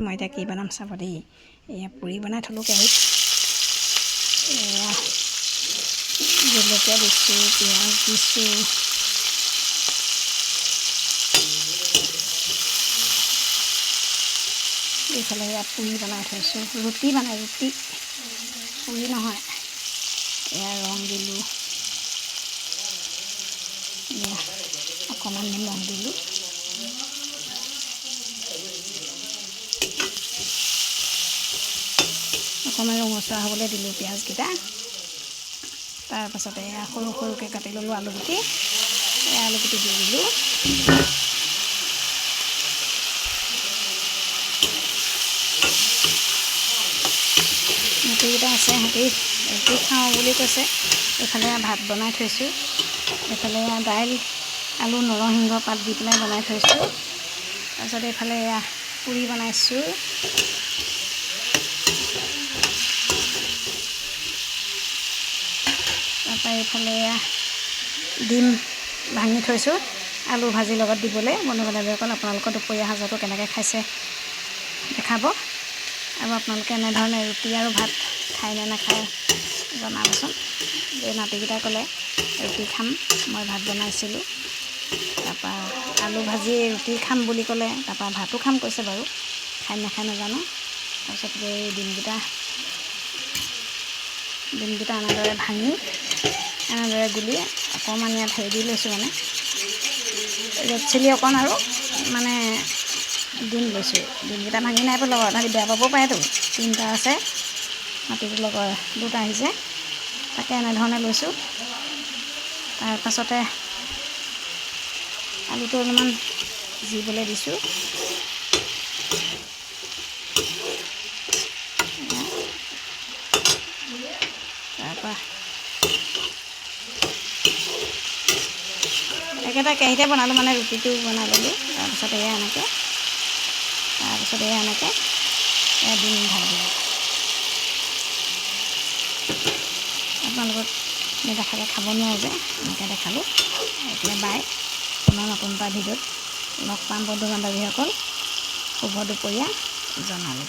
মই এতিয়া কি বনাম চাব দেই। এয়া পুৰি বনাই থ'লোঁ কেৰাহীত। এয়া জলকীয়া দিছোঁ, পিঁয়াজ দিছোঁ, এইফালে ইয়াত পুৰি বনাই থৈছোঁ, ৰুটি পুৰি নহয়। এয়া ৰং দিলোঁ, এয়া অকণমান নিমখ দিলোঁ, অকণমান ৰঙচুৱা হ'বলৈ দিলোঁ পিঁয়াজকেইটা। তাৰপাছতে এয়া সৰু সৰুকৈ কাটি ল'লোঁ আলুগুটি, এই আলুগুটি দি দিলোঁ। হাতীকেইটা আছে, হাতী ৰুটি খাওঁ বুলি কৈছে। এইফালে ভাত বনাই থৈছোঁ, এইফালে দাইল আলু নৰসিংহ পাত দি পেলাই বনাই থৈছোঁ। তাৰপিছত এইফালে এয়া পুৰি বনাইছোঁ। তাৰপৰা এইফালে ডিম ভাঙি থৈছোঁ আলু ভাজিৰ লগত দিবলৈ। বন্ধু বান্ধৱীসকল, আপোনালোকৰ দুপৰীয়া সাজটো কেনেকৈ খাইছে দেখাব, আৰু আপোনালোকে এনেধৰণে ৰুটি আৰু ভাত খায় নে নাখায় জনাবচোন। এই নাতিকেইটাই ক'লে ৰুটি খাম, মই ভাত বনাইছিলোঁ। তাৰপৰা আলু ভাজি ৰুটি খাম বুলি ক'লে, তাৰপৰা ভাতো খাম কৈছে বাৰু, খাই নাখায় নাজানো। তাৰপিছত এই ডিমকেইটা এনেদৰে ভাঙি এনেদৰে গুলি অকণমান ইয়াত হেৰি দি লৈছোঁ, মানে ৰেড চিলি অকণ আৰু মানে ডিম লৈছোঁ। ডিমকেইটা ভাঙি নাই পেলাব, তাহাঁতি বেয়া পাবও পাৰেতো। 3টা আছে, মাটিটোৰ লগত 2টা আহিছে, তাকে এনেধৰণে লৈছোঁ। তাৰপাছতে আলুটো অলপমান সিজিবলৈ দিছোঁ। তাৰপৰা একেটা কেৰাহীতে বনালোঁ, মানে ৰুটিটো বনাই ল'লোঁ। তাৰপিছত এয়া এনেকৈ ডিম ভাজিলোঁ। আপোনালোকক নেদেখালে খাব নোৱাৰে যে, এনেকৈ দেখালোঁ। এতিয়া বাই পুনৰ নতুন এটা ভিডিঅ'ত লগ পাম বন্ধু বান্ধৱীসকল। শুভ দুপৰীয়া জনালোঁ।